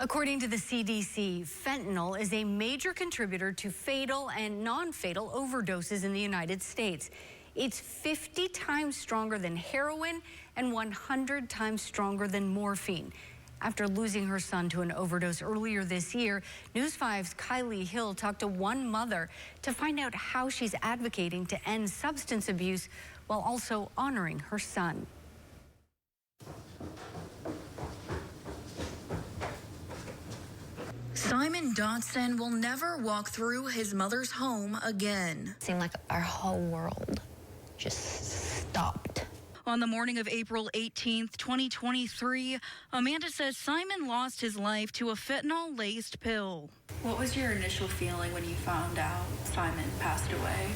According to the CDC, fentanyl is a major contributor to fatal and non-fatal overdoses in the United States. It's 50 times stronger than heroin and 100 times stronger than morphine. After losing her son to an overdose earlier this year, News 5's Kylie Hill talked to one mother to find out how she's advocating to end substance abuse while also honoring her son. Simon Dotson will never walk through his mother's home again. It seemed like our whole world just stopped. On the morning of April 18th, 2023, Amanda says Simon lost his life to a fentanyl-laced pill. What was your initial feeling when you found out Simon passed away?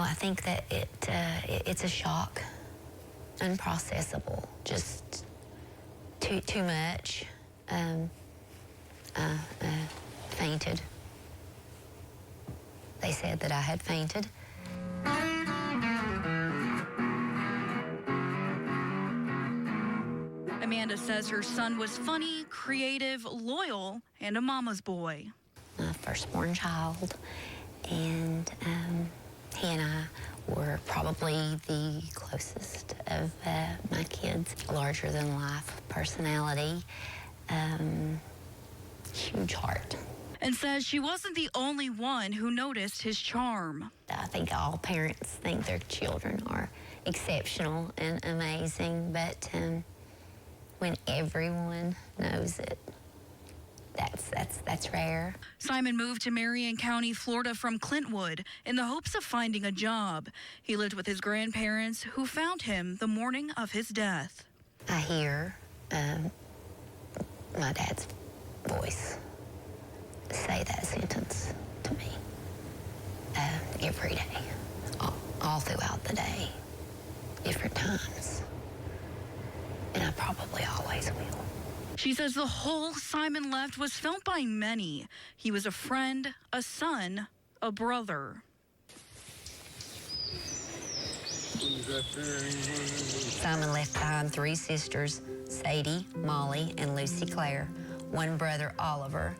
I think that it's a shock, unprocessable, just too much. Fainted. They said that I had fainted. Amanda says her son was funny, creative, loyal, and a mama's boy. My firstborn child, and he and I were probably the closest of my kids. Larger than life personality, huge heart. And says she wasn't the only one who noticed his charm. I think all parents think their children are exceptional and amazing, but when everyone knows it, that's rare. Simon moved to Marion County, Florida from Clintwood in the hopes of finding a job. He lived with his grandparents who found him the morning of his death. I hear my dad's voice say that sentence to me every day, all throughout the day, different times, and I probably always will. She says the hole Simon left was felt by many. He was a friend, a son, a brother. Simon left behind 3 sisters, Sadie, Molly, and Lucy Claire, one brother, Oliver,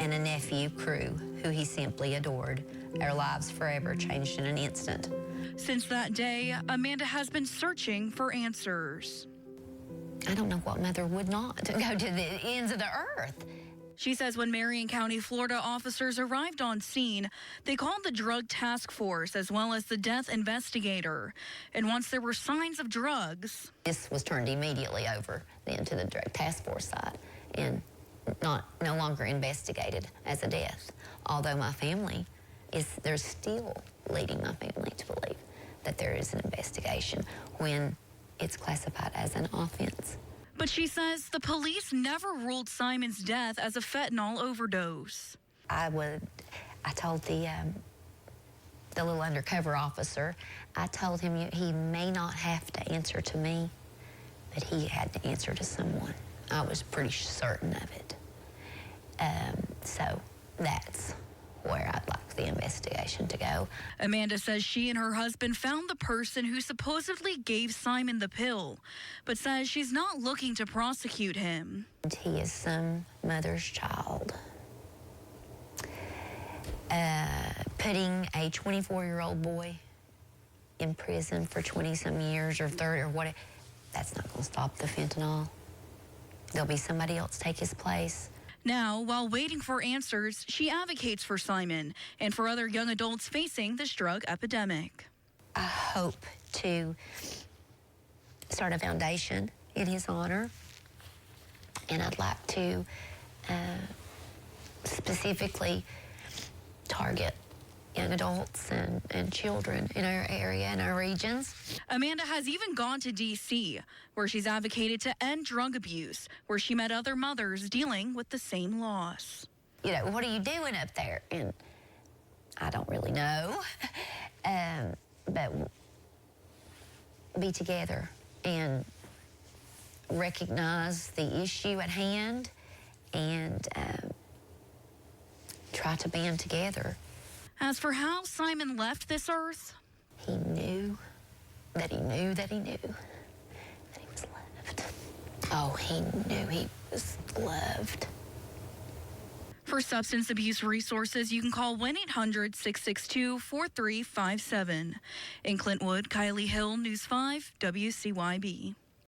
and a nephew, Crew, who he simply adored. Our lives forever changed in an instant. Since that day, Amanda has been searching for answers. I don't know what mother would not go to the ends of the earth. She says when Marion County, Florida officers arrived on scene, they called the drug task force as well as the death investigator. And once there were signs of drugs, this was turned immediately over then to the drug task force side and no longer investigated as a death. Although my family they're still leading my family to believe that there is an investigation when it's classified as an offense. But she says the police never ruled Simon's death as a fentanyl overdose. I told the little undercover officer, I told him he may not have to answer to me, but he had to answer to someone. I was pretty certain of it. So that's where I'd like the investigation to go. Amanda says she and her husband found the person who supposedly gave Simon the pill, but says she's not looking to prosecute him. He is some mother's child. Putting a 24-year-old boy in prison for 20-some years or 30 or what, that's not going to stop the fentanyl. There'll be somebody else take his place. Now, while waiting for answers, she advocates for Simon and for other young adults facing this drug epidemic. I hope to start a foundation in his honor, and I'd like to specifically target young adults and children in our area and our regions. Amanda has even gone to D.C., where she's advocated to end drug abuse, where she met other mothers dealing with the same loss. What are you doing up there? And I don't really know, but be together and recognize the issue at hand and try to band together. As for how Simon left this earth, he knew that he knew that he knew that he was loved. Oh, he knew he was loved. For substance abuse resources, you can call 1-800-662-4357. In Clintwood, Kylie Hill, News 5, WCYB.